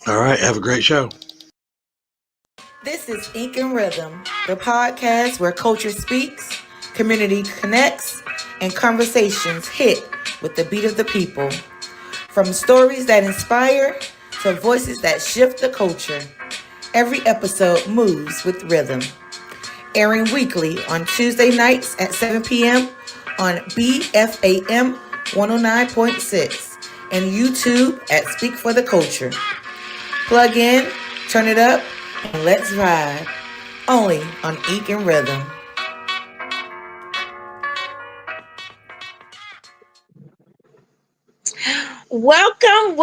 All right. Have a great show. This is Ink and Rhythm, the podcast where culture speaks, community connects, and conversations hit with the beat of the people. From stories that inspire to voices that shift the culture, every episode moves with rhythm. Airing weekly on Tuesday nights at 7 p.m. on BFAM 109.6 and YouTube at Speak for the Culture. Plug in, turn it up, and let's vibe. Only on Ink and Rhythm. Welcome,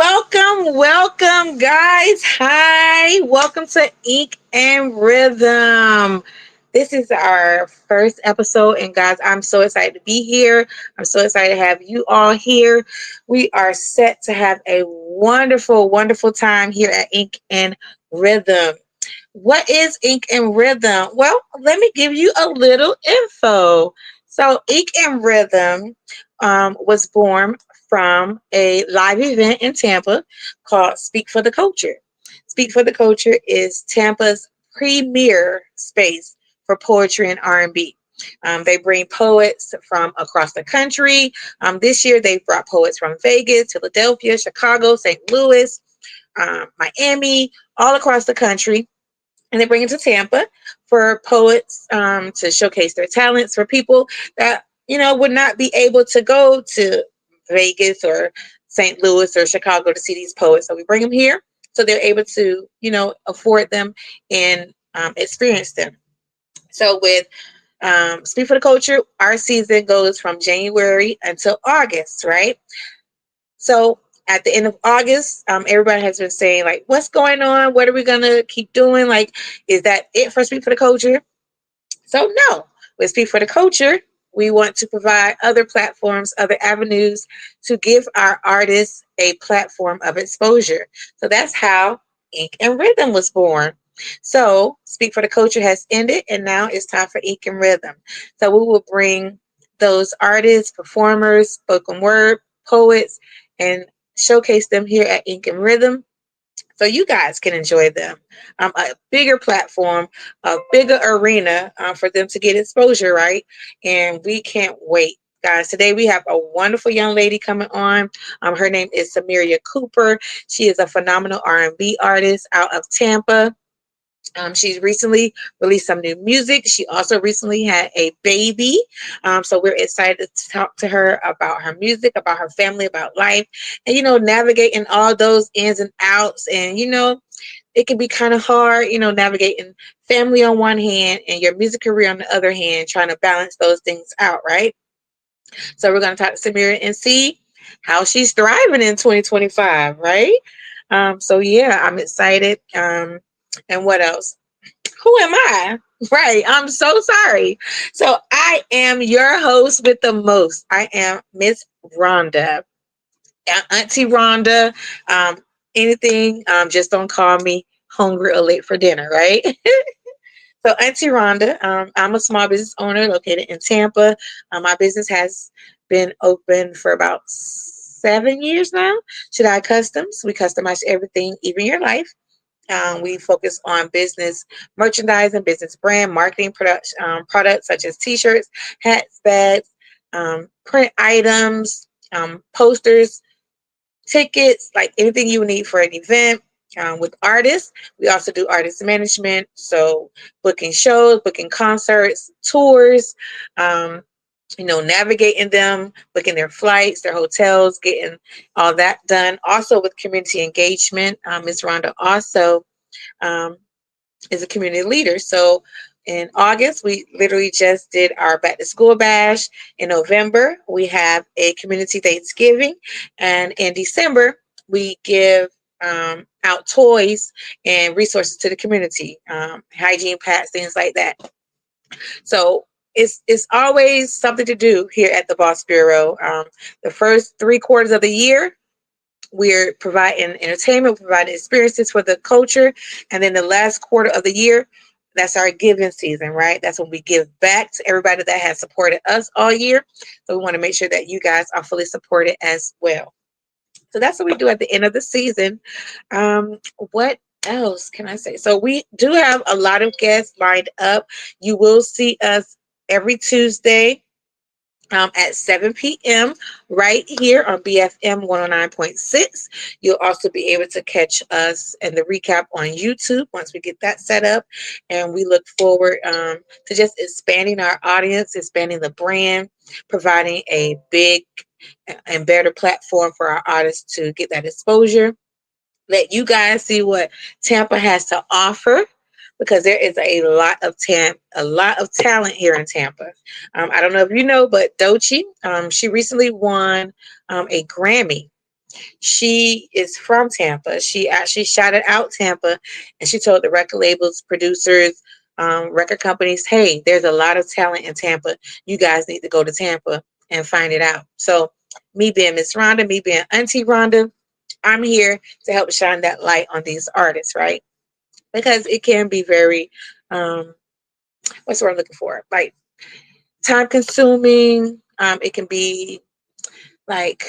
guys. Hi, welcome to Ink and Rhythm. This is our first episode, and guys, I'm so excited to be here. I'm so excited to have you all here. We are set to have a wonderful time here at Ink and Rhythm. What is Ink and Rhythm? Well, let me give you a little info. So, Ink and Rhythm was born from a live event in Tampa called Speak for the Culture. Speak for the Culture is Tampa's premier space for poetry and R&B. They bring poets from across the country. This year, they brought poets from Vegas, Philadelphia, Chicago, St. Louis, Miami, all across the country, and they bring it to Tampa for poets to showcase their talents for people that would not be able to go to Vegas or St. Louis or Chicago to see these poets. So we bring them here so they're able to afford them and experience them. So with Speak for the Culture, our season goes from January until August, right? So at the end of August, everybody has been saying, like, what's going on? What are we going to keep doing? Like, is that it for Speak for the Culture? So no, with Speak for the Culture, we want to provide other platforms, other avenues to give our artists a platform of exposure. So that's how Ink and Rhythm was born. So Speak for the Culture has ended, and now it's time for Ink and Rhythm. So we will bring those artists, performers, spoken word, poets, and showcase them here at Ink and Rhythm so you guys can enjoy them. A bigger platform, a bigger arena for them to get exposure, right? And we can't wait. Guys, today we have a wonderful young lady coming on. Her name is Samaria Cooper. She is a phenomenal R&B artist out of Tampa. She's recently released some new music. She also recently had a baby. So we're excited to talk to her about her music, about her family, about life, and, navigating all those ins and outs. And, it can be kind of hard, navigating family on one hand and your music career on the other hand, trying to balance those things out, right? So we're going to talk to Samira and see how she's thriving in 2025, right? So yeah, I'm excited. And what else? Who am I? Right. I'm so sorry. So I am your host with the most. I am Miss Rhonda. Auntie Rhonda. Um, Anything, just don't call me hungry or late for dinner, right? So Auntie Rhonda, I'm a small business owner located in Tampa. My business has been open for about 7 years now. Should I Customs? We customize everything, even your life. We focus on business merchandising, business brand marketing products such as t-shirts, hats, bags, print items, posters, tickets, like anything you need for an event. With artists, we also do artist management, so booking shows, booking concerts, tours, um, navigating them, booking their flights, their hotels, getting all that done. Also with community engagement, Ms. Rhonda also um, is a community leader. So in August, we literally just did our back to school bash. In November, we have a community Thanksgiving. And in December, we give out toys and resources to the community, hygiene packs, things like that. So it's always something to do here at the Boss Bureau. The first 3 quarters of the year, we're providing entertainment, providing experiences for the culture. And then the last quarter of the year, that's our giving season, right? That's when we give back to everybody that has supported us all year. So we want to make sure that you guys are fully supported as well. So that's what we do at the end of the season. What else can I say? So we do have a lot of guests lined up. You will see us every Tuesday at 7 p.m. right here on BFM 109.6. You'll also be able to catch us and the recap on YouTube once we get that set up. And we look forward to just expanding our audience, expanding the brand, providing a big and better platform for our artists to get that exposure. Let you guys see what Tampa has to offer because there is a lot of talent here in Tampa. I don't know if you know, but Doechii, she recently won a Grammy. She is from Tampa. She actually shouted out Tampa, and she told the record labels, producers, record companies, "Hey, there's a lot of talent in Tampa. You guys need to go to Tampa and find it out." So, me being Miss Rhonda, me being Auntie Rhonda, I'm here to help shine that light on these artists, right? Because it can be very, um, what's the word I'm looking for? Like time consuming. It can be like,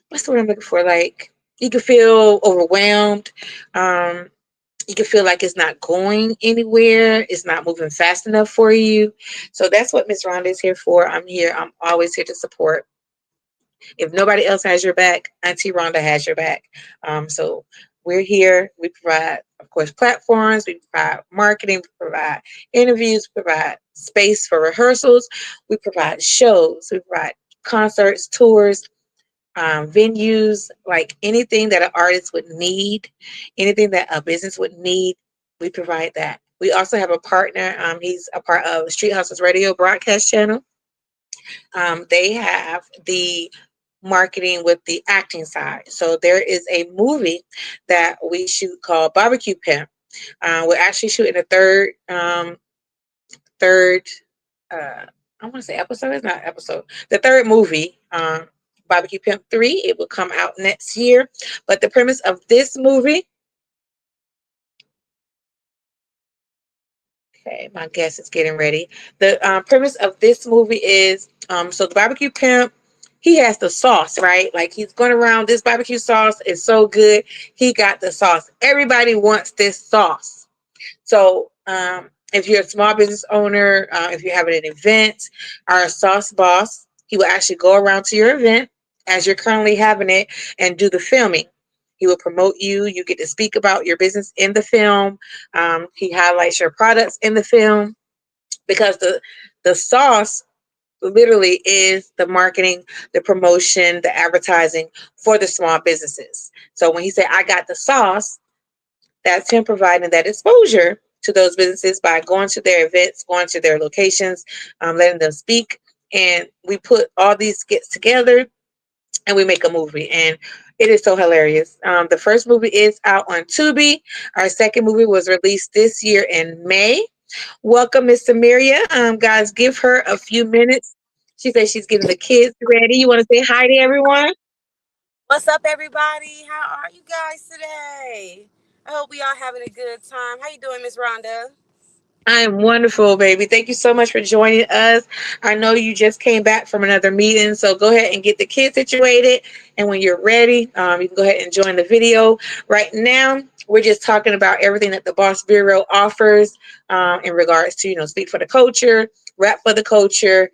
what's the word I'm looking for? Like you can feel overwhelmed. Um, you can feel like it's not going anywhere. It's not moving fast enough for you. So that's what Miss Rhonda is here for. I'm here. I'm always here to support. If nobody else has your back, Auntie Rhonda has your back. So we're here. We provide, of course, platforms. We provide marketing. We provide interviews. We provide space for rehearsals. We provide shows. We provide concerts, tours, venues, like anything that an artist would need, anything that a business would need. We provide that. We also have a partner. He's a part of Street Hustles Radio broadcast channel. They have the marketing with the acting side. So there is a movie that we shoot called Barbecue Pimp. We're actually shooting a third, I want to say episode. It's not episode. The third movie, Barbecue Pimp 3. It will come out next year. But the premise of this movie, okay, my guest is getting ready. The premise of this movie is so the barbecue pimp, he has the sauce, right? Like he's going around, this barbecue sauce is so good. He got the sauce. Everybody wants this sauce. So if you're a small business owner, if you're having an event, our sauce boss, he will actually go around to your event as you're currently having it and do the filming. He will promote you. You get to speak about your business in the film. He highlights your products in the film because the sauce literally is the marketing, the promotion, the advertising for the small businesses. So when he said, "I got the sauce," that's him providing that exposure to those businesses by going to their events, going to their locations, letting them speak. And we put all these skits together and we make a movie. And it is so hilarious. The first movie is out on Tubi. Our second movie was released this year in May. Welcome, Miss Samaria. Guys, give her a few minutes. She says she's getting the kids ready. You want to say hi to everyone? What's up, everybody? How are you guys today? I hope we all having a good time. How you doing, Miss Rhonda? I am wonderful, baby. Thank you so much for joining us. I know you just came back from another meeting, so go ahead and get the kids situated. And when you're ready, you can go ahead and join the video. Right now, we're just talking about everything that the Boss Bureau offers in regards to, Speak for the Culture, Rap for the Culture,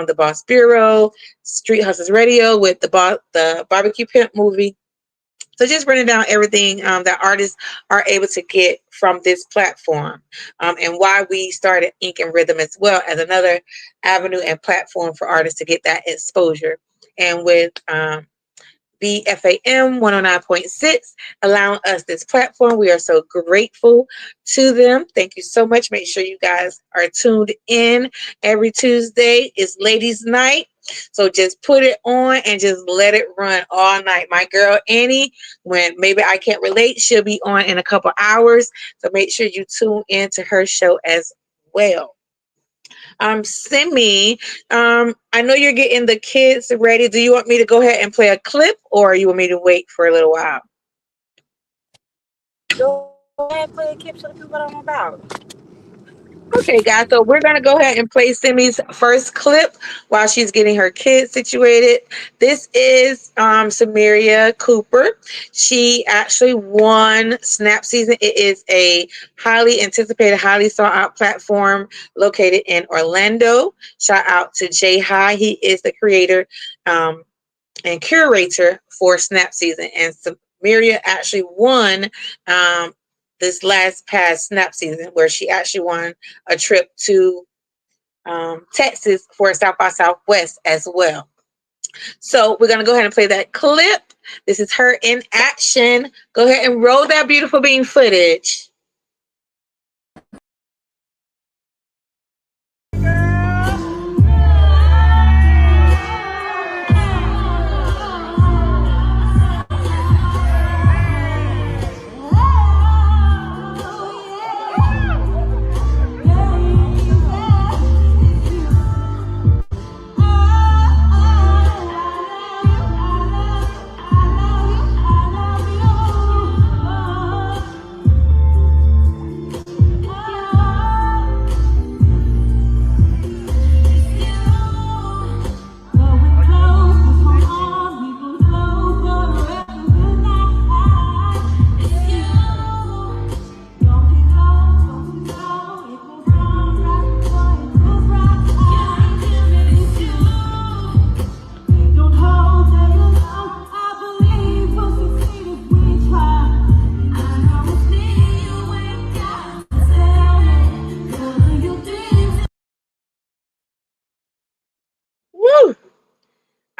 the Boss Bureau, Street Hustles Radio with the Barbecue Pimp movie. So just running down everything that artists are able to get from this platform, and why we started Ink and Rhythm as well as another avenue and platform for artists to get that exposure. And with BFAM 109.6 allowing us this platform, we are so grateful to them. Thank you so much. Make sure you guys are tuned in every Tuesday. It's ladies' night. So just put it on and just let it run all night. My girl Annie, when maybe I can't relate, she'll be on in a couple hours. So make sure you tune in to her show as well. Simi, I know you're getting the kids ready. Do you want me to go ahead and play a clip, or you want me to wait for a little while? Go ahead, play a clip so the people know what I'm about. Okay, guys, so we're going to go ahead and play Simi's first clip while she's getting her kids situated. This is Samaria Cooper. She actually won Snap Season. It is a highly anticipated, highly sought out platform located in Orlando. Shout out to Jay High. He is the creator and curator for Snap Season. And Samaria actually won this last past Snap Season, where she actually won a trip to Texas for South by Southwest as well. So we're going to go ahead and play that clip. This is her in action. Go ahead and roll that beautiful bean footage. Woo!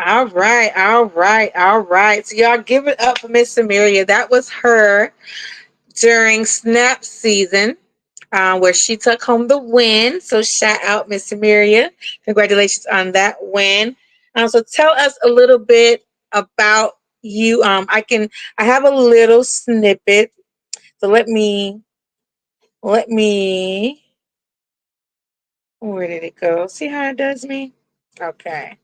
All right, all right, all right. So y'all give it up for Miss Samaria. That was her during Snap Season, where she took home the win. So shout out Miss Samaria. Congratulations on that win. So tell us a little bit about you. I have a little snippet. So let me, where did it go? See how it does me? Okay.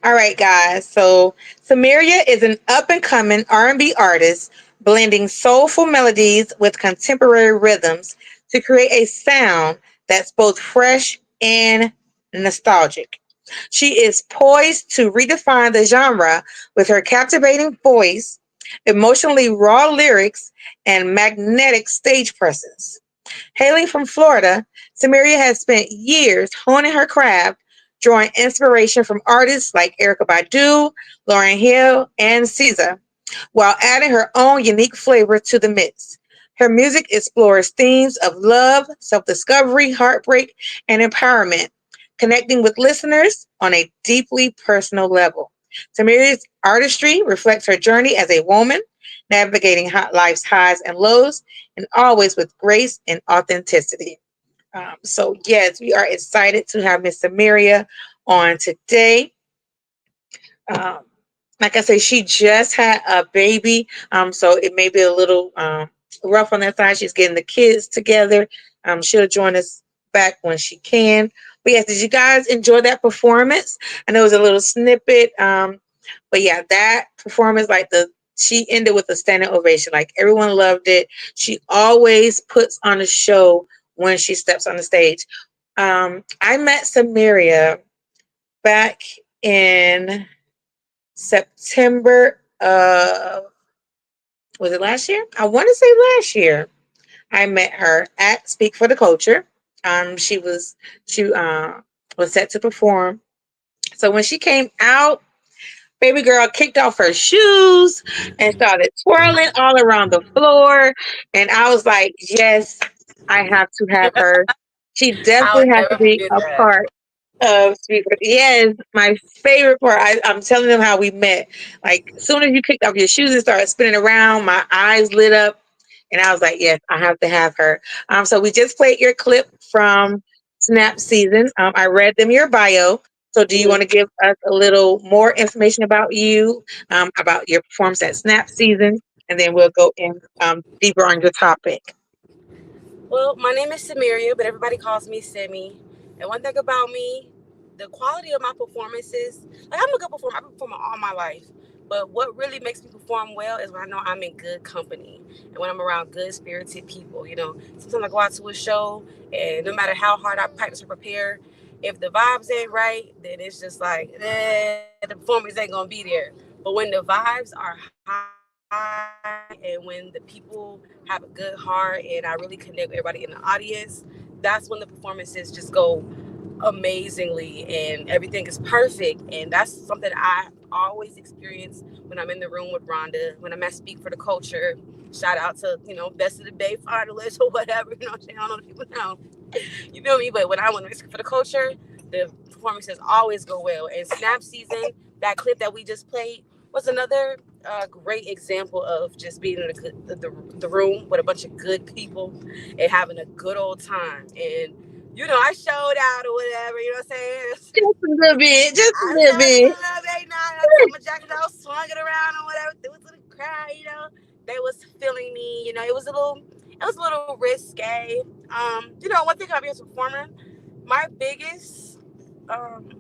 All right, guys. So Samaria is an up-and-coming R&B artist blending soulful melodies with contemporary rhythms to create a sound that's both fresh and nostalgic. She is poised to redefine the genre with her captivating voice, emotionally raw lyrics, and magnetic stage presence. Hailing from Florida, Samaria has spent years honing her craft, drawing inspiration from artists like Erykah Badu, Lauryn Hill, and SZA, while adding her own unique flavor to the mix. Her music explores themes of love, self-discovery, heartbreak, and empowerment, connecting with listeners on a deeply personal level. Samaria's artistry reflects her journey as a woman, navigating life's highs and lows, and always with grace and authenticity. So yes, we are excited to have Miss Samaria on today. Um, like I say, she just had a baby, so it may be a little rough on that side. She's getting the kids together. She'll join us back when she can. But yes, did you guys enjoy that performance? I know it was a little snippet, but yeah, that performance, she ended with a standing ovation. Like everyone loved it. She always puts on a show when she steps on the stage. I met Samaria back in September of, was it last year? I want to say last year. I met her at Speak for the Culture. She was set to perform. So when she came out, baby girl kicked off her shoes and started twirling all around the floor. And I was like, yes, I have to have her. She I'll definitely has to never be forget a that. part of Speaker. Yes, my favorite part. I'm telling them how we met. Like, as soon as you kicked off your shoes and started spinning around, my eyes lit up. And I was like, yes, I have to have her. So we just played your clip from Snap Season. I read them your bio. So do you want to give us a little more information about you, about your performance at Snap Season? And then we'll go in deeper on your topic. Well, my name is Samaria, but everybody calls me Simi. And one thing about me, the quality of my performances, like I'm a good performer. I've been performing all my life. But what really makes me perform well is when I know I'm in good company and when I'm around good spirited people. Sometimes I go out to a show and no matter how hard I practice or prepare, if the vibes ain't right, then it's just like, the performance ain't gonna be there. But when the vibes are high and when the people have a good heart and I really connect with everybody in the audience, that's when the performances just go amazingly and everything is perfect. And that's something I always experience when I'm in the room with Rhonda, when I'm at Speak for the Culture. Shout out to, Best of the Bay finalists or whatever, what I'm saying? I don't know if people know. You feel me? But when I Speak for the Culture, the performances always go well. And Snap Season, that clip that we just played, was another great example of just being in the room with a bunch of good people and having a good old time. And I showed out or whatever, you know what I'm saying? Just a little bit, just a I little showed bit. out a little bit, I took my jacket off, swung it around or whatever, threw it to the crowd. They was feeling me, it was a little risque. One thing about being a performer, my biggest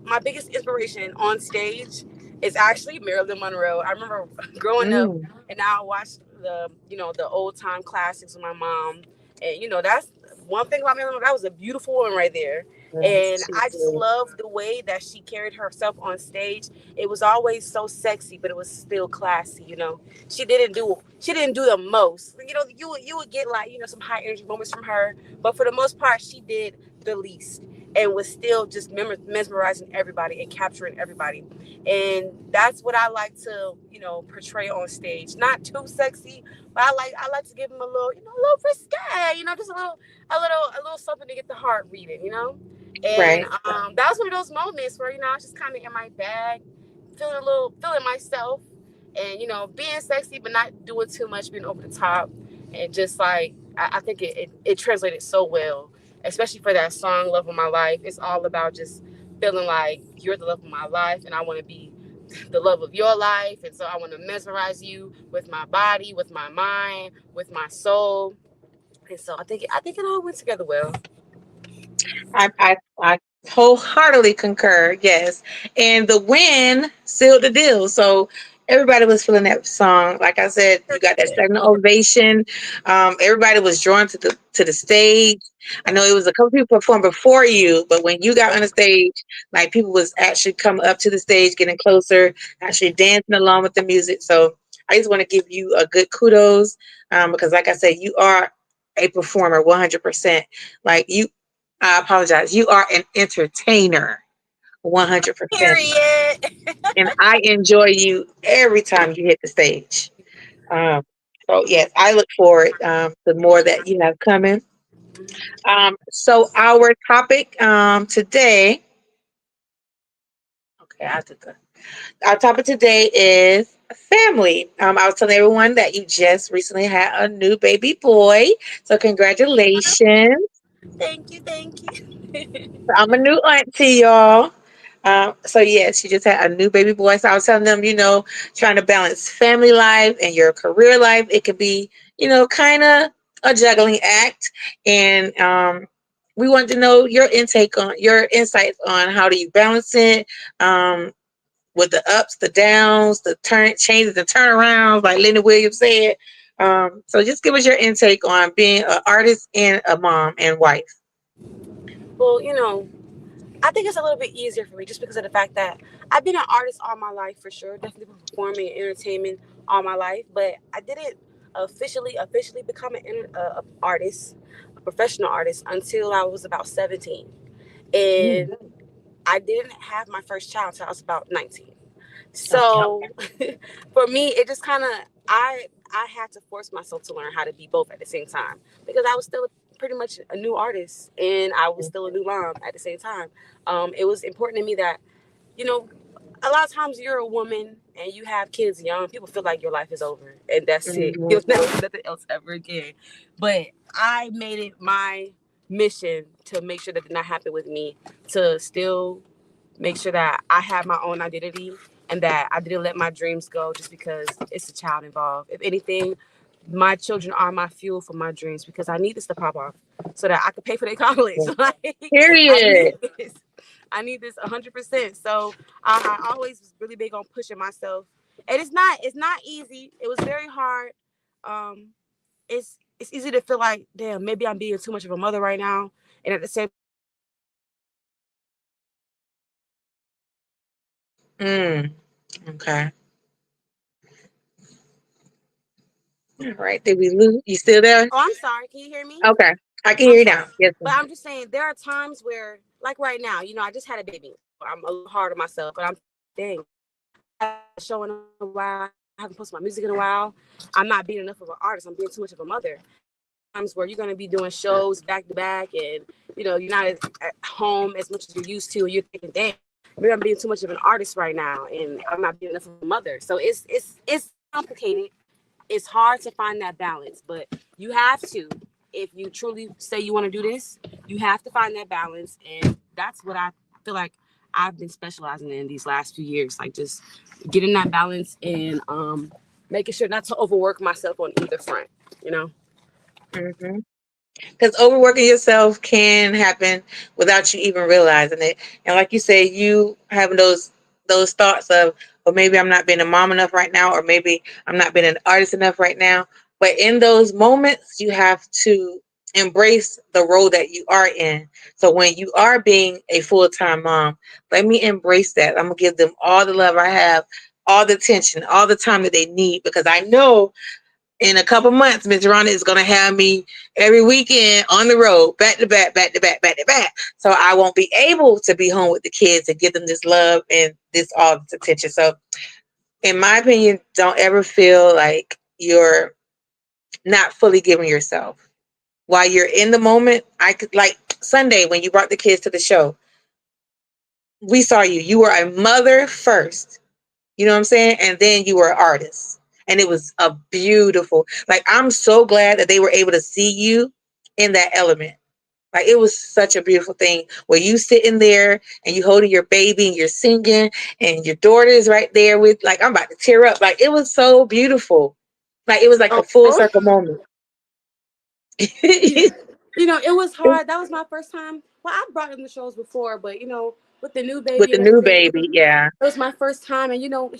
my biggest inspiration on stage is actually Marilyn Monroe. I remember growing up Mm. and I watched the old time classics with my mom. And that's one thing about Marilyn Monroe. That was a beautiful one right there. And Yes, she I just did. love the way that she carried herself on stage. It was always so sexy, but it was still classy. She didn't do the most. You would get like, some high energy moments from her, but for the most part she did the least and was still just mesmerizing everybody and capturing everybody. And that's what I like to, portray on stage. Not too sexy, but I like to give them a little risque, just a little something to get the heart reading. And Right. that was one of those moments where I was just kind of in my bag, feeling myself, and being sexy but not doing too much, being over the top, and just like I think it translated so well, especially for that song "Love of My Life." It's all about just feeling like you're the love of my life, and I want to be the love of your life, and so I want to mesmerize you with my body, with my mind, with my soul, and so I think it all went together well. I wholeheartedly concur. Yes, and the win sealed the deal. So everybody was feeling that song. Like I said, you got that standing ovation. Everybody was drawn to the stage. I know it was a couple people performed before you, but when you got on the stage, like people was actually coming up to the stage, getting closer, actually dancing along with the music. So I just want to give you a good kudos, because, like I said, you are a performer 100%. Like you, I apologize. You are an entertainer 100%. Period. And I enjoy you every time you hit the stage. Um, so, yes, I look forward to more that you have coming. So, our topic today, okay, our topic today is family. I was telling everyone that you just recently had a new baby boy. So, congratulations. Thank you, thank you. I'm a new auntie, y'all. So yes, she just had a new baby boy. So I was telling them, trying to balance family life and your career life, it could be, kind of a juggling act. And we wanted to know your insights on how do you balance it, with the ups, the downs, the changes, the turnarounds, like Lenny Williams said. So just give us your intake on being an artist and a mom and wife. Well, I think it's a little bit easier for me just because of the fact that I've been an artist all my life for sure. Definitely been performing and entertainment all my life, but I didn't officially become an artist, a professional artist, until I was about 17, Mm, and I didn't have my first child until I was about 19. okay. So for me, it just kind of I had to force myself to learn how to be both at the same time because I was still pretty much a new artist and I was still a new mom at the same time. It was important to me that you know a lot of times you're a woman and you have kids young. People feel like your life is over and that's it. Mhm. You'll never do nothing else ever again. But I made it my mission to make sure that did not happen with me. To still make sure that I have my own identity and that I didn't let my dreams go just because it's a child involved. If anything, my children are my fuel for my dreams because I need this to pop off so that I can pay for their college. Like I Period. need this. I need this 100%. So I always was really big on pushing myself And it's not easy. It was very hard. Um, it's easy to feel like, damn, maybe I'm being too much of a mother right now, and at the same Okay. All right. Did we lose? You still there? oh, I'm sorry. Can you hear me? Okay. I can hear I'm you sorry. now. Yes, But ma'am. I'm just saying there are times where, like right now, I just had a baby. I'm a little hard on myself, but I'm dang, I haven't showing in a while. I haven't posted my music in a while. I'm not being enough of an artist. I'm being too much of a mother. Times where you're going to be doing shows back to back, and you're not at home as much as you're used to, and you're thinking, damn, maybe I'm being too much of an artist right now, and I'm not being enough of a mother. So it's complicated. It's hard to find that balance, but you have to. If you truly say you want to do this, you have to find that balance, and that's what I feel like I've been specializing in these last few years, like just getting that balance and making sure not to overwork myself on either front. You know. Mm-hmm. Because overworking yourself can happen without you even realizing it. And like you say, you having those thoughts of, or maybe I'm not being a mom enough right now, or maybe I'm not being an artist enough right now. But in those moments, you have to embrace the role that you are in. So when you are being a full-time mom, let me embrace that. I'm gonna give them all the love I have, all the attention, all the time that they need, because I know in a couple months, Miss Rhonda is going to have me every weekend on the road, back to back, back to back, back to back. So I won't be able to be home with the kids and give them this love and this all this attention. So, in my opinion, don't ever feel like you're not fully giving yourself. While you're in the moment, I could, like Sunday when you brought the kids to the show, we saw you. You were a mother first. You know what I'm saying? And then you were an artist. And it was a beautiful, like, I'm so glad that they were able to see you in that element. Like, it was such a beautiful thing where you sitting there and you holding your baby and you're singing and your daughter is right there with, like, I'm about to tear up. Like, it was so beautiful. Like, it was like a full Oh, circle moment. yeah. It was hard. That was my first time. Well, I brought him to shows before, but with the new With baby the and new everything, baby. Yeah. it was my first time, and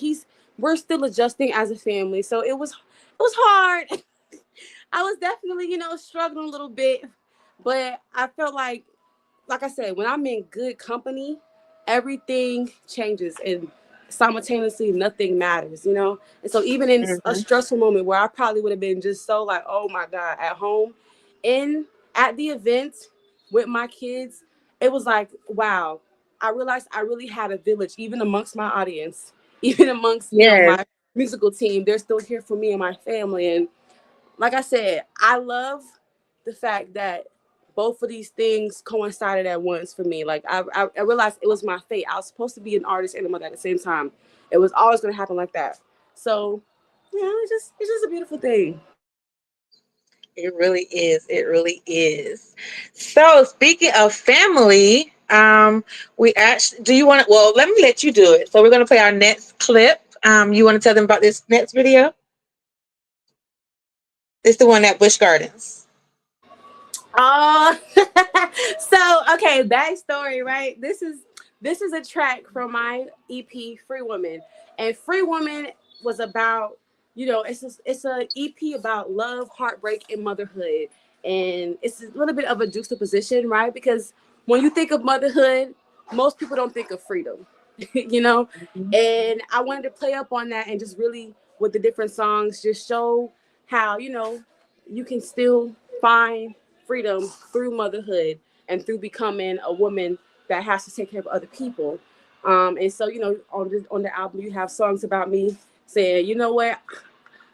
we're still adjusting as a family, so it was hard. I was definitely struggling a little bit, but I felt like I said, when I'm in good company, everything changes and simultaneously nothing matters. And so even in a Hmm. stressful moment where I probably would have been just so like, oh my God, at home, in at the event with my kids, it was like, wow, I realized I really had a village, even amongst my audience, even amongst, Yes. my musical team. They're still here for me and my family. And like I said, I love the fact that both of these things coincided at once for me. Like I realized it was my fate. I was supposed to be an artist and a mother at the same time. It was always going to happen like that. So, it's just a beautiful thing. It really is. It really is. So speaking of family, we actually do you want to well, let me let you do it. So we're gonna play our next clip. You want to tell them about this next video? It's the one at Busch Gardens. Oh, so okay, backstory, right? This is a track from my EP, Free Woman, and Free Woman was about, it's a EP about love, heartbreak, and motherhood, and it's a little bit of a juxtaposition, right? Because when you think of motherhood, most people don't think of freedom, you know, Mhm. and I wanted to play up on that and just really with the different songs just show how you can still find freedom through motherhood and through becoming a woman that has to take care of other people. And so, on the album, you have songs about me saying, you know what,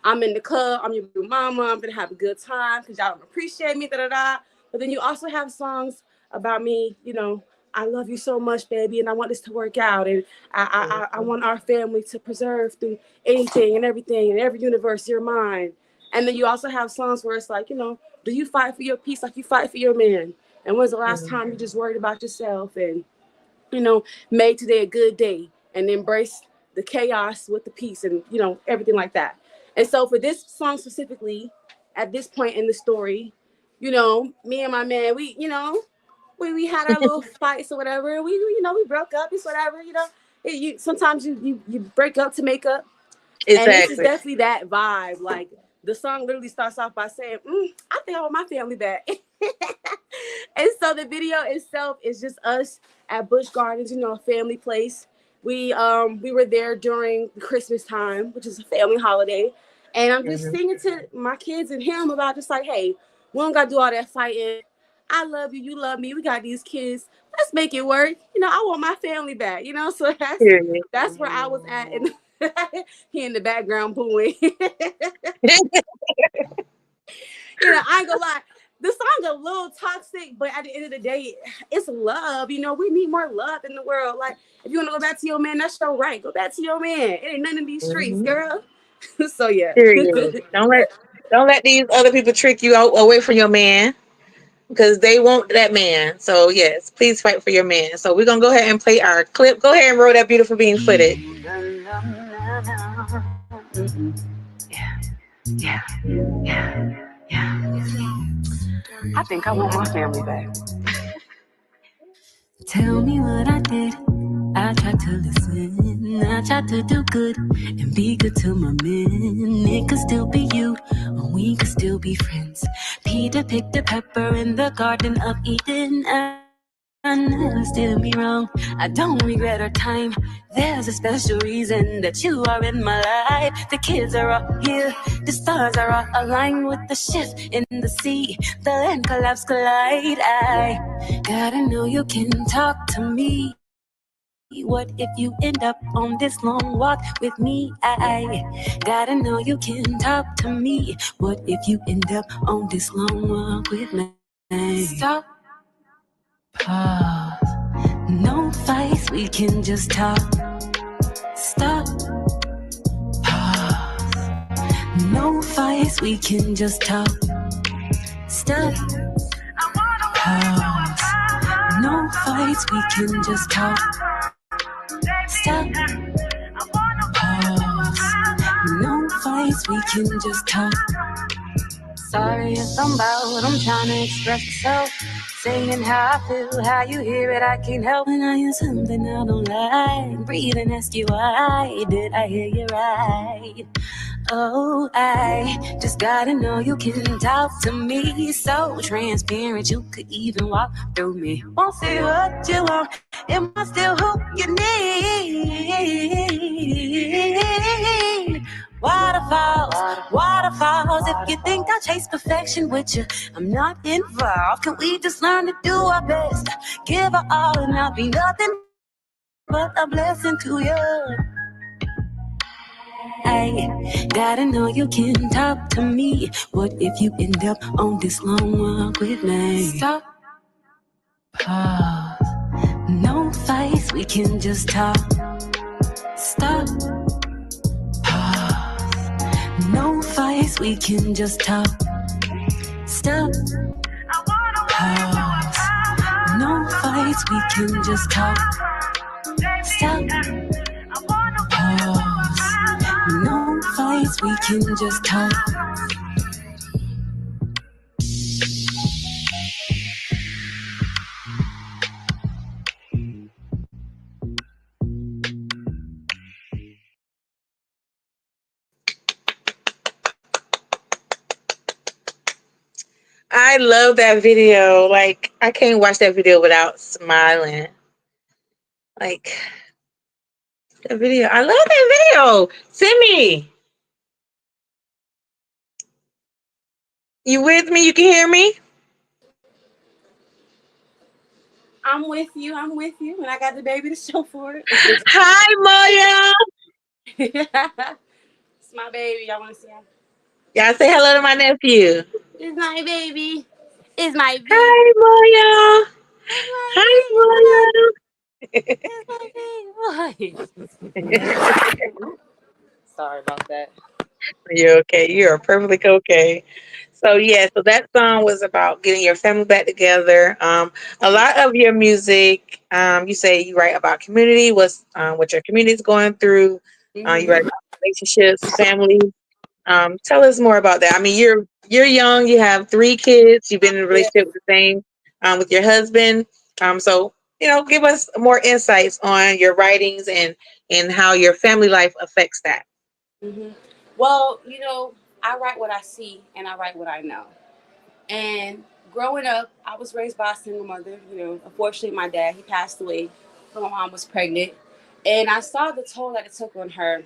I'm in the club, I'm your mama, I'm gonna have a good time because y'all don't appreciate me, da da da. But then you also have songs about me, I love you so much, baby, and I want this to work out, and I want our family to preserve through anything and everything, and every universe, you're mine. And then you also have songs where it's like, do you fight for your peace like you fight for your man? And when's the last Mhm. time you just worried about yourself and made today a good day and embrace the chaos with the peace and everything like that. And so for this song specifically, at this point in the story, me and my man, we had our little fights or whatever. We broke up. It's whatever. Sometimes you break up to make up. And this is Exactly. definitely that vibe. Like the song literally starts off by saying, I think I want my family back. And so the video itself is just us at Busch Gardens, a family place. We were there during Christmas time, which is a family holiday. And I'm just Mhm. singing to my kids and him about just like, hey, we don't gotta do all that fighting. I love you, you love me. We got these kids. Let's make it work. I want my family back. So Period. that's where I was at, and he in the background booing. I ain't gonna lie. The song a little toxic, but at the end of the day, it's love. We need more love in the world. Like, if you want to go back to your man, that's your right. Go back to your man. It ain't none in these streets, Mhm. girl. So yeah. Period. Don't let these other people trick you out away from your man because they want that man. So yes, please fight for your man. So we're gonna go ahead and play our clip. Go ahead and roll that beautiful being footage. I think I want my family back. Tell me what I did. I tried to listen. I tried to do good and be good to my men. It could still be you, or we could still be friends. Peter picked a pepper in the Garden of Eden. I never steer me wrong. I don't regret our time. There's a special reason that you are in my life. The kids are all here. The stars are all aligned with the shift in the sea. The land collapse collide. I gotta know you can talk to me. What if you end up on this long walk with me? I gotta know you can talk to me. What if you end up on this long walk with me? Stop. Pause. No fights, we can just talk. Stop. Pause. No fights, we can just talk. Stop. Pause. No fights, we can just talk. Stop. Pause. No fights, we can just talk. Sorry if I'm loud, I'm trying to express myself. Saying how I feel, how you hear it, I can't help. When I hear something I don't like, breathe and ask you why. Did I hear you right? Oh, I just gotta know you can talk to me. So transparent, you could even walk through me. Won't say what you want, am I still who you need? Waterfalls, waterfalls. If you think I chase perfection with you, I'm not involved. Can we just learn to do our best? Give her all and I'll be nothing but a blessing to you. I gotta know you can talk to me. What if you end up on this long walk with me? Stop. Pause. No fights, we can just talk. Stop. Pause. No fights, we can just talk. Stop. Pause. No fights, we can just talk. Stop. Pause. No fights, we can just talk. I love that video. Like I can't watch that video without smiling. Like that video. I love that video. Simi, you with me? You can hear me? I'm with you. I'm with you. And I got the baby to show for it. Hi, Moya. It's my baby. Y'all want to see him? Y'all say hello to my nephew. It's my baby. It's my baby. Hi, Moya. It's my Hi, baby. Moya. It's my baby. Sorry about that. You're okay. You're perfectly okay. So yeah, so that song was about getting your family back together. A lot of your music, you say you write about community, what your community is going through. You write about relationships, family. Tell us more about that. I mean, you're young. You have 3 kids. You've been in a Yeah. relationship with the same with your husband. So give us more insights on your writings and how your family life affects that. Hmm. Well, I write what I see and I write what I know. And growing up, I was raised by a single mother. Unfortunately, my dad, he passed away when my mom was pregnant. And I saw the toll that it took on her.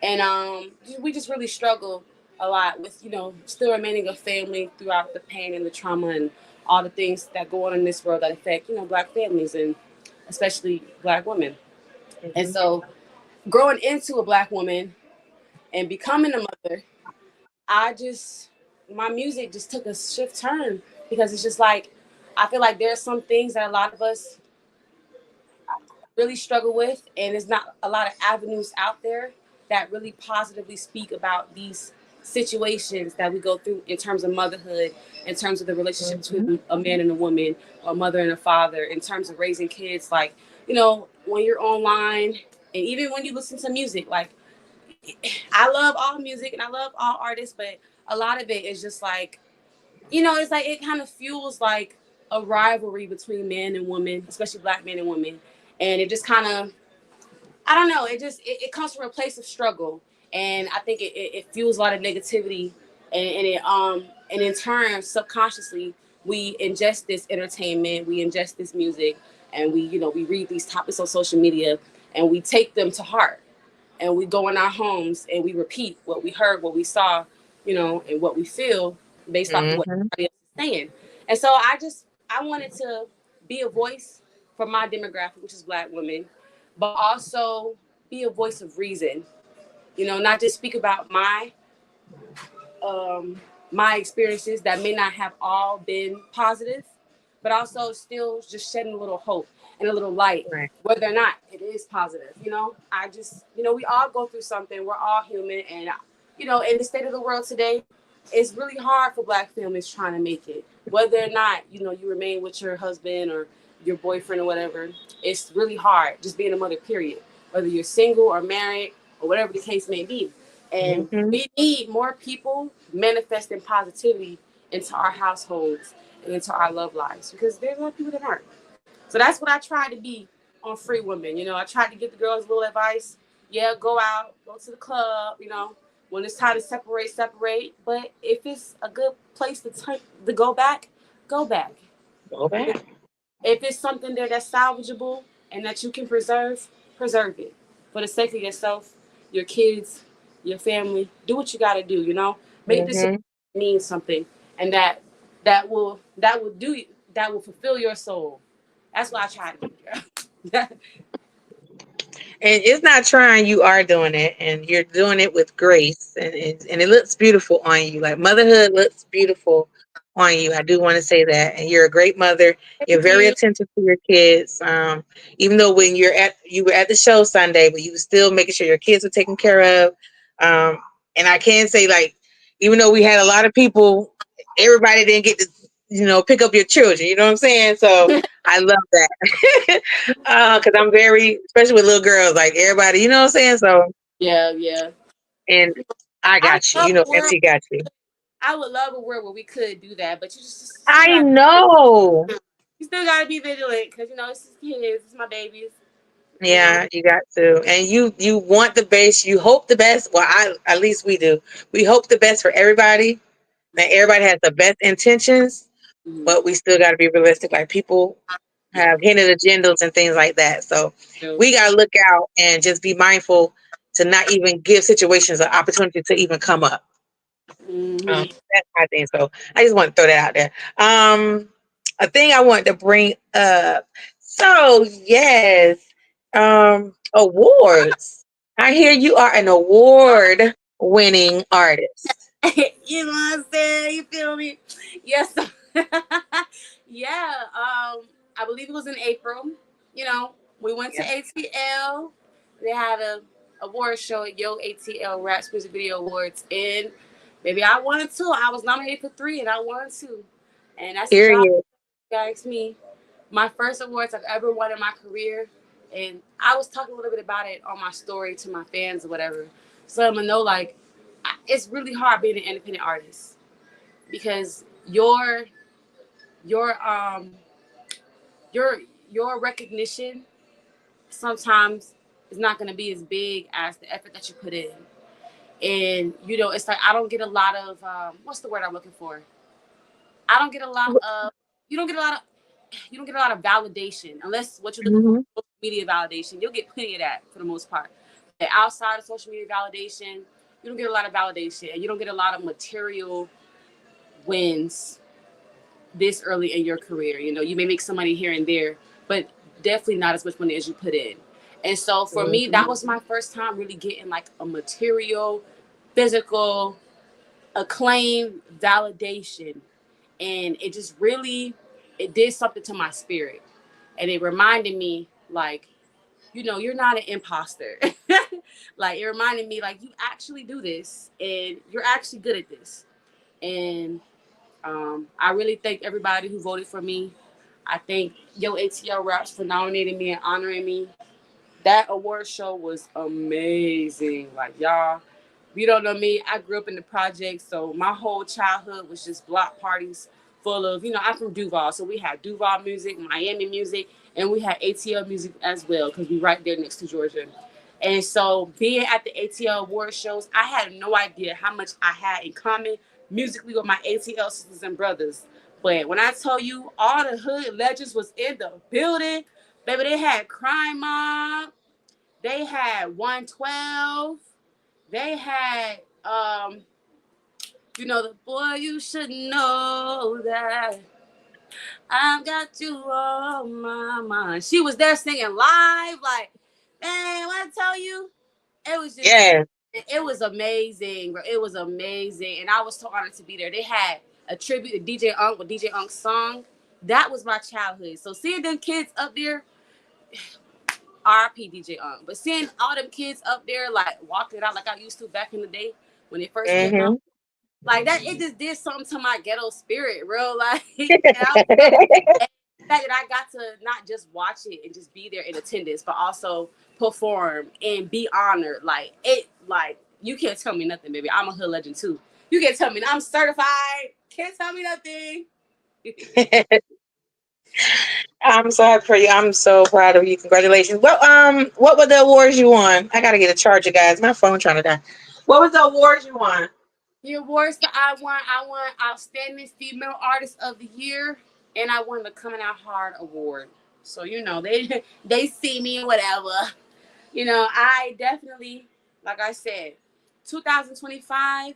And we just really struggle a lot with, still remaining a family throughout the pain and the trauma and all the things that go on in this world that affect, Black families and especially Black women. And Mhm. so growing into a Black woman and becoming a mother, I just my music just took a shift turn because it's just like I feel like there's some things that a lot of us really struggle with, and there's not a lot of avenues out there that really positively speak about these situations that we go through in terms of motherhood, in terms of the relationship Mhm. between a man and a woman, or a mother and a father, in terms of raising kids. Like, when you're online and even when you listen to music, like I love all music and I love all artists, but a lot of it is just like, it's like it kind of fuels like a rivalry between men and women, especially Black men and women. And it just kind of, I don't know, it comes from a place of struggle. And I think it fuels a lot of negativity, and in turn, subconsciously, we ingest this entertainment, we ingest this music, and we read these topics on social media, and we take them to heart, and we go in our homes and we repeat what we heard, what we saw, and what we feel based off of what Mhm. everybody else is saying. And so I wanted to be a voice for my demographic, which is Black women, but also be a voice of reason. Not just speak about um, my experiences that may not have all been positive, but also still just shedding a little hope and a little light, Right. whether or not it is positive. I just, we all go through something. We're all human. And, in the state of the world today, it's really hard for Black families trying to make it. Whether or not, you remain with your husband or your boyfriend or whatever, it's really hard just being a mother, period. Whether you're single or married or whatever the case may be. And Mhm. we need more people manifesting positivity into our households and into our love lives because there's a lot of people that aren't. So that's what I tried to be on Free Women. I tried to give the girls a little advice. Yeah, go out, go to the club, when it's time to separate, separate. But if it's a good place to go back, go back. Go back. If it's something there that's salvageable and that you can preserve, preserve it for the sake of yourself, your kids, your family. Do what you got to do. Make this Mhm. mean something, and that will fulfill your soul. That's what I try to do, girl. And it's not trying, you are doing it, and you're doing it with grace, and it looks beautiful on you. Like motherhood looks beautiful on you. I do want to say that. And you're a great mother. You're Thank very you. attentive to your kids. Even though when you were at the show Sunday, but you were still making sure your kids were taken care of. And I can say, like, even though we had a lot of people, everybody didn't get to, pick up your children. You know what I'm saying? So I love that. Because I'm very, especially with little girls, like everybody, you know what I'm saying? So, Yeah, yeah. and I I would got you, love a world. MC got you. I would love a world where we could do that, but you just still I got. know. You still got to be vigilant because it's just kids, it's my babies. You know. Yeah, you got to. And you want the best, you hope the best. Well, at least we do. We hope the best for everybody. That everybody has the best intentions, Mhm. but we still got to be realistic. Like people Yeah. have hidden agendas and things like that. So So, we got to look out and just be mindful to not even give situations an opportunity to even come up. mhm. That's my thing. So I just want to throw that out there. A thing I wanted to bring up. So yes, awards. I hear you are an award winning artist. You know what I'm saying? You feel me? Yes. Yeah. I believe it was in April. We went to Yeah. ATL. They had a award show at Yo ATL Raps Music Video Awards, and maybe I won two. I was nominated for three, and I won two. And that's a job. Period. You asked me. My first awards I've ever won in my career, and I was talking a little bit about it on my story to my fans or whatever. So I'm gonna know, like, it's really hard being an independent artist because your um your your recognition sometimes is not going to be as big as the effort that you put in. And you know, it's like I don't get a lot of what's the word I'm looking for? I don't get a lot of you don't get a lot of you don't get a lot of validation unless what you're looking for Mhm. is social media validation. You'll get plenty of that for the most part. But outside of social media validation, you don't get a lot of validation and you don't get a lot of material wins this early in your career. You know, you may make some money here and there, but definitely not as much money as you put in. And so for me, that was my first time really getting like a material, physical, acclaim, validation. And it just really, it did something to my spirit. And it reminded me like, you know, you're not an imposter. Like it reminded me like you actually do this and you're actually good at this. And I really thank everybody who voted for me. I thank Yo ATL Raps for nominating me and honoring me. That award show was amazing. Like y'all, if you don't know me, I grew up in the projects, so my whole childhood was just block parties full of, you know, I'm from Duval, so we had Duval music, Miami music, and we had ATL music as well because we right there next to Georgia. And so being at the ATL award shows, I had no idea how much I had in common musically with my ATL sisters and brothers. But when I tell you all the hood legends was in the building, baby, they had Crime Mob, they had 112, they had you know, the boy you should know that I've got you on my mind. She was there singing live, like, man, when I tell you, it was just Yeah. it was amazing, bro. It was amazing. And I was so honored to be there. They had a tribute to DJ Unk with DJ Unk's song. That was my childhood. So seeing them kids up there, RP DJ Unk. But seeing all them kids up there like walking it out like I used to back in the day when it first came out, Mhm. like that, it just did something to my ghetto spirit, real like. And the fact that I got to not just watch it and just be there in attendance, but also perform and be honored. Like it, like you can't tell me nothing, baby. I'm a hood legend too. You can't tell me I'm certified. Can't tell me nothing. I'm so happy for you. I'm so proud of you. Congratulations. Well, what were the awards you won? I gotta get a charger, guys. My phone trying to die. What was the awards you won? The awards that I won Outstanding Female Artist of the Year, and I won the Coming Out Hard Award. So you know they see me and whatever. You know, I definitely, like I said, 2025.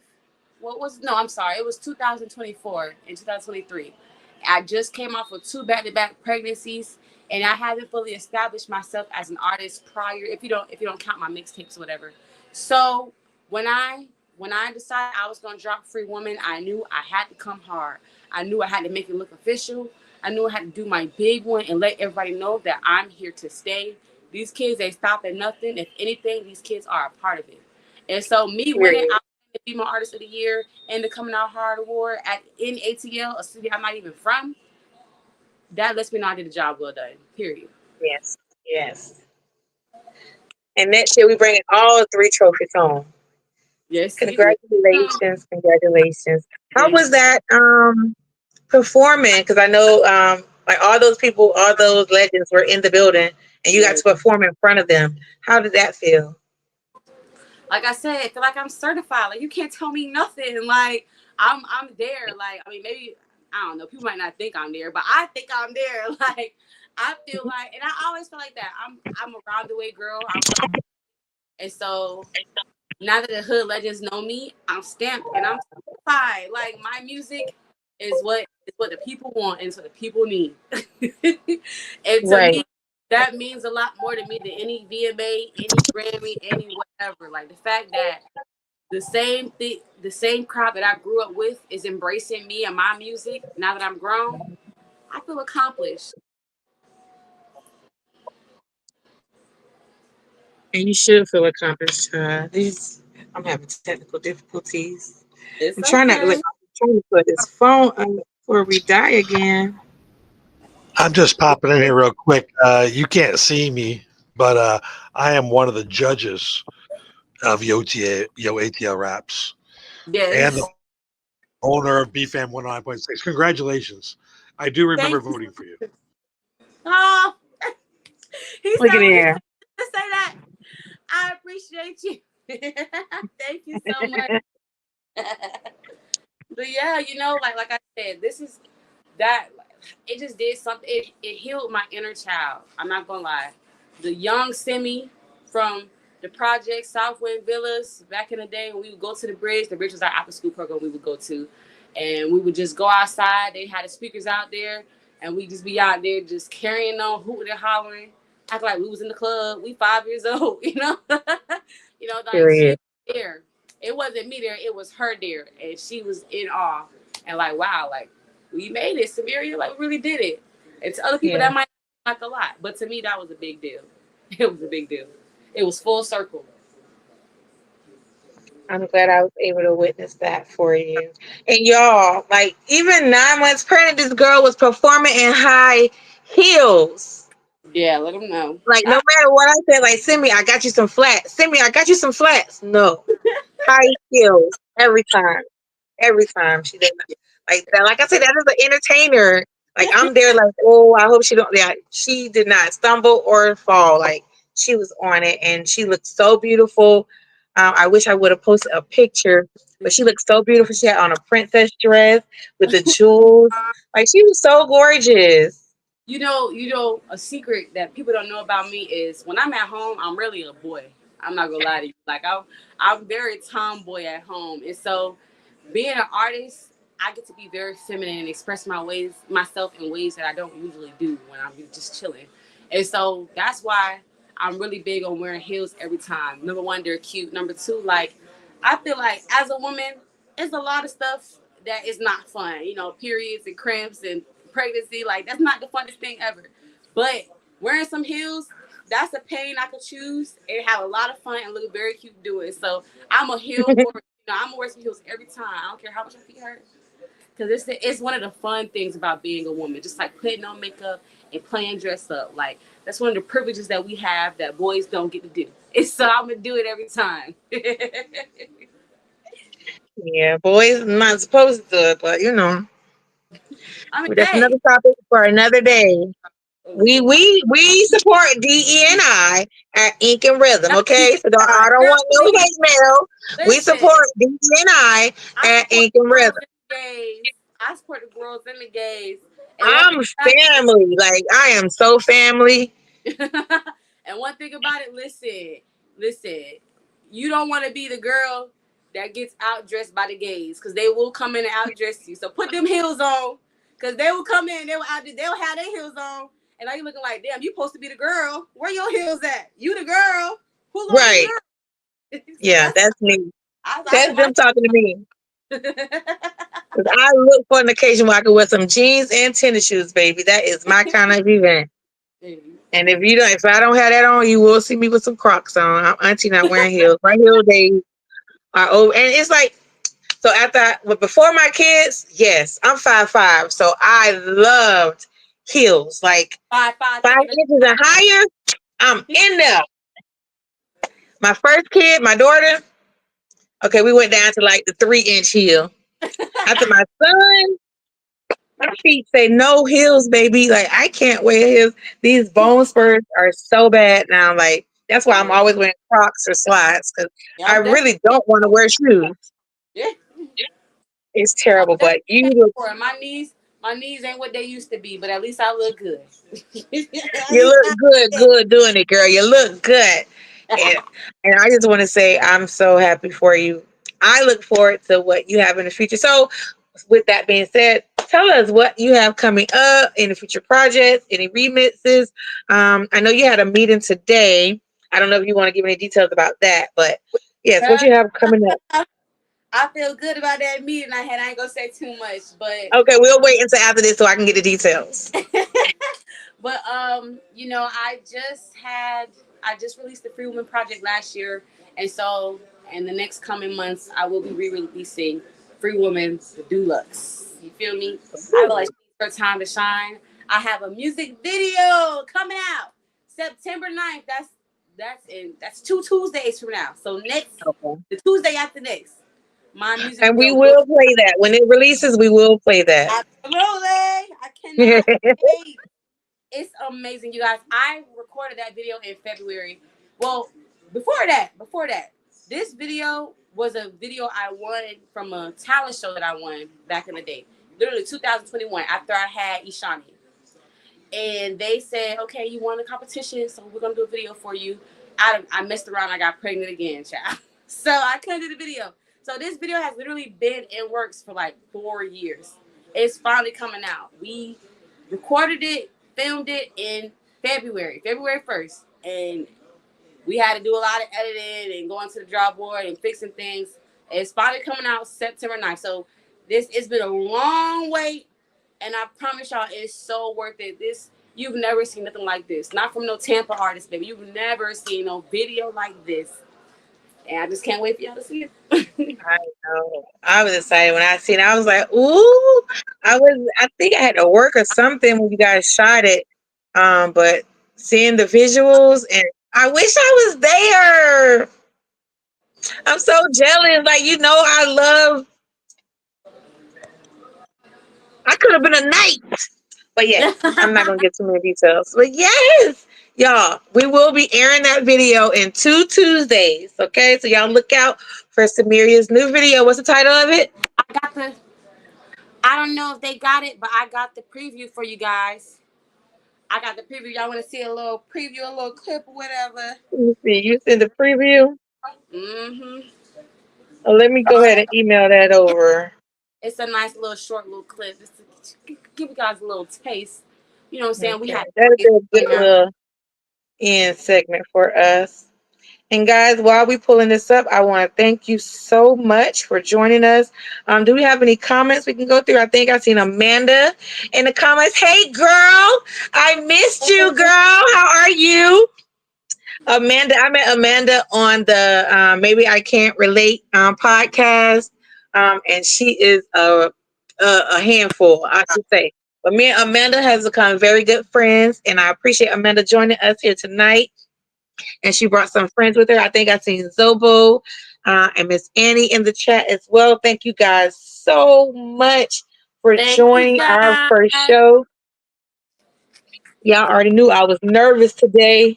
What was no? I'm sorry. It was 2024 and 2023. I just came off of two back-to-back pregnancies, and I haven't fully established myself as an artist prior. If you don't count my mixtapes or whatever. So when I when I decided I was gonna drop Free Woman, I knew I had to come hard. I knew I had to make it look official. I knew I had to do my big one and let everybody know that I'm here to stay. These kids ain't stopping nothing. If anything, these kids are a part of it. And so me winning Period. the Female Artist of the Year and the Coming Out Hard Award in ATL, a city I'm not even from, that lets me know I did a job well done. Period. Yes. Yes. And next year we bringing all three trophies home. Yes, we will. Congratulations. Congratulations. How Thank was that performing? Because I know like all those people, all those legends were in the building and you got you. to perform in front of them. How did that feel? Like I said, I feel like I'm certified. Like you can't tell me nothing. Like I'm there. Like I mean, maybe I don't know. People might not think I'm there, but I think I'm there. Like I feel like, and I always feel like that. I'm a roundaway girl. I'm from, and so now that the hood legends know me, I'm stamped and I'm certified. Like my music is what the people want and it's what the people need. And to Right. me, that means a lot more to me than any VMA, any Grammy, any whatever. Like the fact that the same crowd that I grew up with is embracing me and my music now that I'm grown, I feel accomplished. And you should feel accomplished. I'm having technical difficulties. It's I'm trying not to okay. trying to put this phone before we die again. I'm just popping in here real quick. You can't see me, but I am one of the judges of Yo ATL Raps and the Yes. owner of BFAM 109.6. Congratulations. I do remember Thank you. voting for you. Oh, he Look at said when he there. said to say that. I appreciate you. Thank you so much. But yeah, like I said, this is that. It just did something. It healed my inner child. I'm not gonna lie. The young Simi from the project Southwind Villas back in the day, when we would go to the bridge. The bridge was our after school program we would go to, and we would just go outside. They had the speakers out there, and we just be out there just carrying on, hooting and hollering, act like we was in the club. We 5 years old, like she was Period. there. It wasn't me there. It was her there, and she was in awe and like, wow, like we made it, Samaria. Like we really did it. And to other people Yeah. that might seem like a lot, but to me that was a big deal. It was a big deal. It was full circle. I'm glad I was able to witness that for you. And y'all, like even 9 months pregnant, this girl was performing in high heels. Yeah, let them know. Like no matter what I said, like send me, I got you some flats. Send me, I got you some flats. No, high heels every time. Every time she did like that. Like I said, that is an entertainer. Like I'm there, like oh, I hope she don't. Yeah, she did not stumble or fall. Like she was on it, and she looked so beautiful. I wish I would have posted a picture, but she looked so beautiful. She had on a princess dress with the jewels. Like she was so gorgeous. A secret that people don't know about me is when I'm at home, I'm really a boy. I'm not gonna lie to you. Like I'm very tomboy at home, and so being an artist, I get to be very feminine and express myself in ways that I don't usually do when I'm just chilling. And so that's why I'm really big on wearing heels every time. Number one, they're cute. Number two, like I feel like as a woman, it's a lot of stuff that is not fun. Periods and cramps and pregnancy. Like that's not the funnest thing ever. But wearing some heels, that's a pain I could choose and have a lot of fun and look very cute doing it. So I'm a heel warrior. I'm gonna wear some heels every time. I don't care how much my feet hurt, because it's one of the fun things about being a woman. Just like putting on makeup and playing dress up. Like that's one of the privileges that we have that boys don't get to do. And so I'm gonna do it every time. Yeah, boys not supposed to, but I mean, that's hey, another topic for another day. We support DEI at Ink and Rhythm, okay? So I don't girl, want no please, hate mail. We listen. support DEI I at support Ink the and girls Rhythm. and the gays. I support the girls and the gays. And one I'm family. Like I am so family. and one thing about it, listen, you don't want to be the girl that gets outdressed by the gays, because they will come in and outdress you. So put them heels on, because they will come in, they'll have their heels on, and now you looking like, damn, you supposed to be the girl. Where your heels at? You the girl. Who gonna be the Right. girl? So Yeah, that's me. That's I them talking to me. Cause I look for an occasion where I can wear some jeans and tennis shoes, baby. That is my kind of event. And if I don't have that on, you will see me with some Crocs on. I'm auntie not wearing heels. My heel days are over. And it's like, so before my kids, yes, I'm 5'5", so I loved heels. Like 5 inches and higher, I'm in there. My first kid, my daughter, okay, we went down to like the 3-inch heel. After my son, my feet say no heels, baby. Like I can't wear heels. These bone spurs are so bad now. Like that's why I'm always wearing Crocs or slides, because I really don't want to wear shoes. Yeah. It's terrible, but you look, My knees ain't what they used to be, but at least I look good. you look good doing it, girl. You look good. And I just want to say I'm so happy for you. I look forward to what you have in the future. So with that being said, tell us what you have coming up in the future projects, any remixes. I know you had a meeting today. I don't know if you want to give any details about that, but yes, what you have coming up. I feel good about that meeting I had. I ain't gonna say too much, but Okay, we'll wait until after this so I can get the details. but I just released the Free Woman Project last year, and so in the next coming months I will be re-releasing Free Woman Deluxe. You feel me? I feel like it's her time to shine. I have a music video coming out September 9th. That's 2 Tuesdays from now. So the Tuesday after next. My music And we video will play that. When it releases, we will play that. absolutely. I cannot wait. It's amazing, you guys. I recorded that video in February. Well, before that, This video was a video I won from a talent show that I won back in the day. Literally 2021, after I had Ishani. And they said, okay, you won the competition, so we're going to do a video for you. I messed around. I got pregnant again, child. So I couldn't do the video. So this video has literally been in works for like 4 years. It's finally coming out. We recorded it, filmed it in February 1st. And we had to do a lot of editing and going to the drawing board and fixing things. It's finally coming out September 9th. So it's been a long wait, and I promise y'all it's so worth it. You've never seen nothing like this. Not from no Tampa artist, baby. You've never seen no video like this. And I just can't wait for y'all to see it. I know. I was excited when I seen it. I was like, ooh. I think I had to work or something when you guys shot it. But seeing the visuals, and I wish I was there. I'm so jealous. Like, I could have been a knight. But yeah, I'm not gonna get too many details. But yes, y'all, we will be airing that video in 2 Tuesdays. Okay, so y'all look out for Samiria's new video. What's the title of it? I don't know if they got it, but I got the preview for you guys. I got the preview. Y'all want to see a little preview, a little clip or whatever? Let me see. You send the preview. Mm-hmm. Oh, let me go ahead and email that over. It's a nice little short little clip. Just to give you guys a little taste. You know what I'm saying? Okay. We had That'll be a good little end segment for us. And guys, while we pulling this up, I want to thank you so much for joining us. Do we have any comments we can go through? I think I seen Amanda in the comments. Hey, girl, I missed you, girl. How are you? Amanda, I met Amanda on the Maybe I Can't Relate podcast, and she is a handful, I should say. But me and Amanda has become very good friends, and I appreciate Amanda joining us here tonight. And she brought some friends with her. I think I seen Zobo and Miss Annie in the chat as well. Thank you guys so much for joining our first show. Y'all already knew I was nervous today.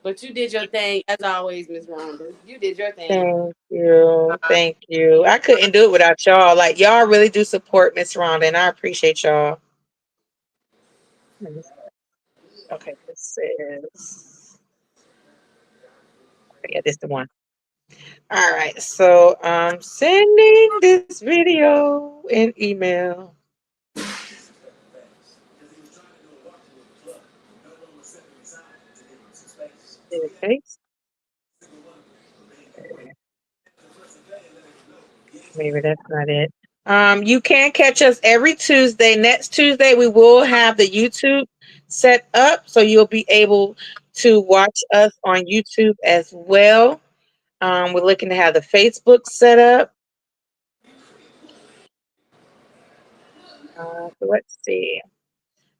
But you did your thing, as always, Miss Rhonda. You did your thing. Thank you. Thank you. I couldn't do it without y'all. Like, y'all really do support Miss Rhonda, and I appreciate y'all. Okay, this is... Yeah, this is the one. All right, so I'm sending this video in email. Okay. Maybe that's not it. You can catch us every Tuesday. Next Tuesday, we will have the YouTube set up, so you'll be able to watch us on YouTube as well. We're looking to have the Facebook set up. So let's see.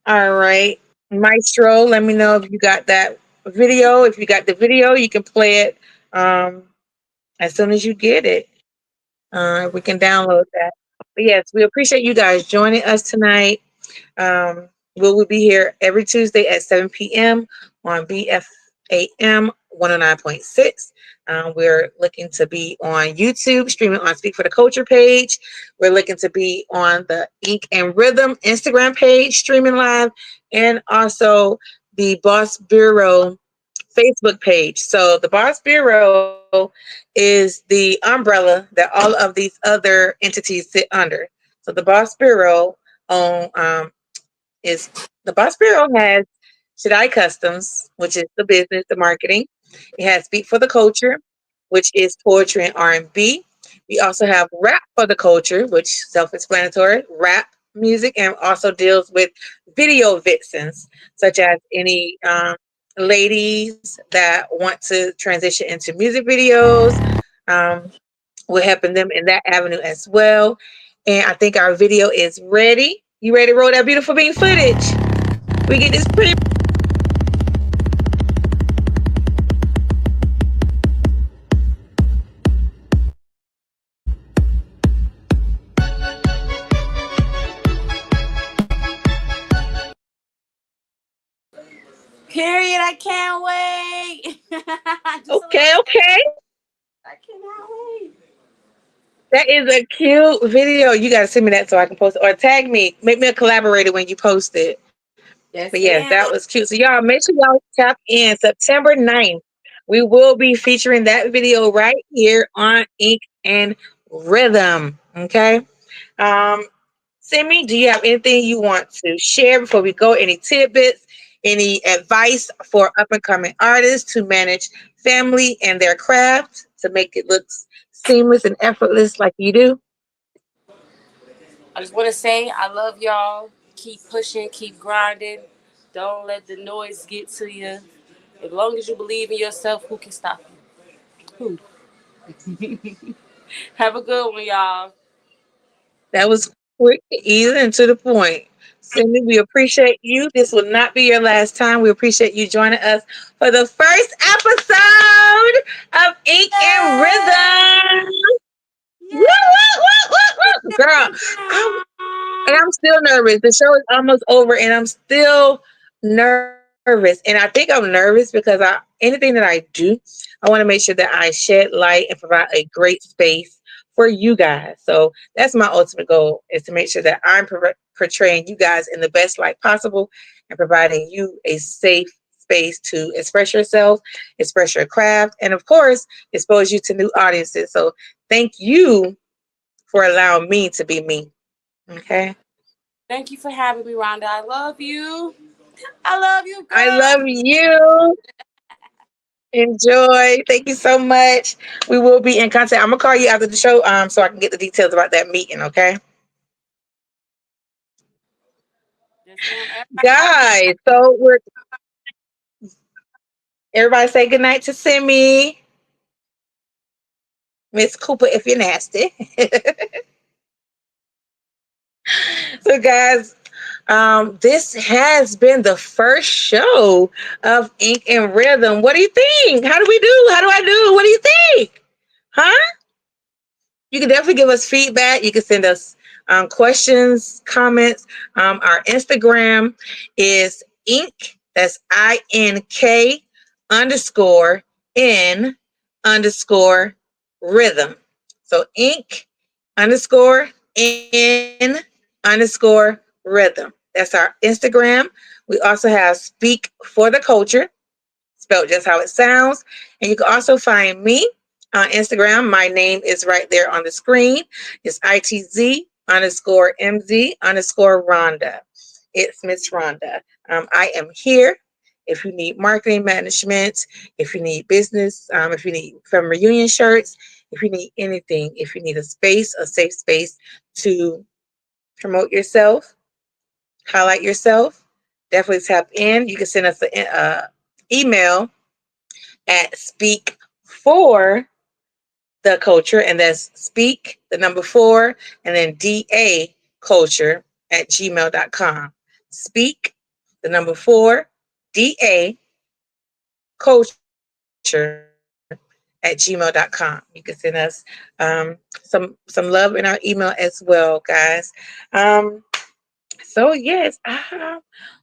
All right, Maestro, let me know if you got that video. If you got the video, you can play it as soon as you get it. We can download that. But yes, we appreciate you guys joining us tonight. We'll be here every Tuesday at 7 p.m. on BFAM 109.6. We're looking to be on YouTube, streaming on Speak for the Culture page. We're looking to be on the Ink and Rhythm Instagram page, streaming live, and also the Boss Bureau Facebook page. So the Boss Bureau is the umbrella that all of these other entities sit under. So the Boss Bureau has Shaddai Customs, which is the business, the marketing. It has Speak for the Culture, which is poetry and R&B. We also have Rap for the Culture, which is self-explanatory, rap music, and also deals with video vixens, such as any ladies that want to transition into music videos. We're helping them in that avenue as well. And I think our video is ready. You ready to roll that beautiful bean footage? We get this pretty. Period. I can't wait. Okay. I cannot wait. That is a cute video. You got to send me that so I can post it. Or tag me. Make me a collaborator when you post it. Yes, But yes, ma'am. that was cute. So y'all make sure y'all tap in September 9th. We will be featuring that video right here on Ink and Rhythm. Okay. Um, Simi, do you have anything you want to share before we go? Any tidbits, any advice for up and coming artists to manage family and their craft to make it look seamless and effortless like you do? I just want to say I love y'all. Keep pushing, keep grinding. Don't let the noise get to you. As long as you believe in yourself, who can stop you? Who? Have a good one, y'all. That was quick, easy, and to the point. Cindy, we appreciate you. This will not be your last time. We appreciate you joining us for the first episode of Ink and Rhythm. Woo, woo, woo, woo, woo. Girl, I'm still nervous. The show is almost over, and I'm still nervous. And I think I'm nervous because anything that I do, I want to make sure that I shed light and provide a great space for you guys. So that's my ultimate goal, is to make sure that I'm portraying you guys in the best light possible and providing you a safe space to express yourself, express your craft, and of course, expose you to new audiences. So thank you for allowing me to be me. Okay. Thank you for having me, Rhonda. I love you. I love you, I girl. love you. Enjoy. Thank you so much. We will be in contact. I'm gonna call you after the show, so I can get the details about that meeting. Okay, Yes, ma'am. Everybody have a good guys. So everybody say good night to Simi, Miss Cooper, if you're nasty. So, guys, this has been the first show of Ink and Rhythm. What do you think? How do we do? How do I do? What do you think? Huh? You can definitely give us feedback. You can send us questions, comments. Our Instagram is ink, that's INK underscore N underscore rhythm. So ink underscore N underscore rhythm. That's our Instagram. We also have Speak for the Culture, spelled just how it sounds. And you can also find me on Instagram. My name is right there on the screen. It's ITZ underscore MZ underscore Rhonda. It's Miss Rhonda. I am here. If you need marketing management, if you need business, if you need from reunion shirts, if you need anything, if you need a space, a safe space to promote yourself, highlight yourself, definitely tap in. You can send us an email at Speak for the Culture, and that's Speak, the number 4, and then DA Culture at gmail.com. Speak, the number 4, DA Culture at gmail.com. You can send us some love in our email as well, guys. So yes,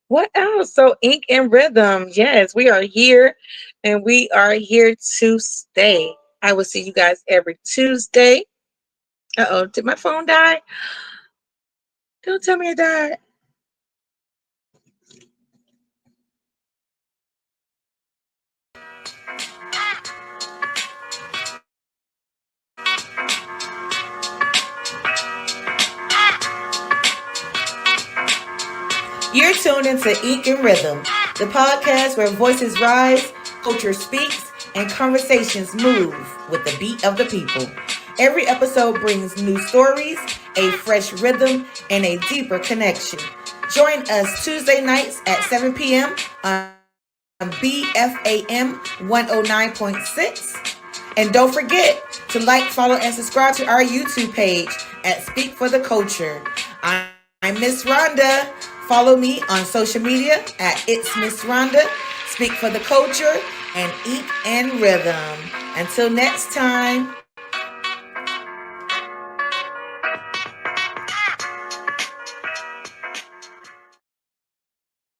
what else? So Ink and Rhythm, yes, we are here, and we are here to stay. I will see you guys every Tuesday. Uh-oh, did my phone die? Don't tell me it died. You're tuned into Ink and Rhythm, the podcast where voices rise, culture speaks, and conversations move with the beat of the people. Every episode brings new stories, a fresh rhythm, and a deeper connection. Join us Tuesday nights at 7 p.m. on BFAM 109.6. And don't forget to like, follow, and subscribe to our YouTube page at Speak for the Culture. I'm Miss Rhonda. Follow me on social media at It's Miss Rhonda, Speak for the Culture, and Ink and Rhythm. Until next time.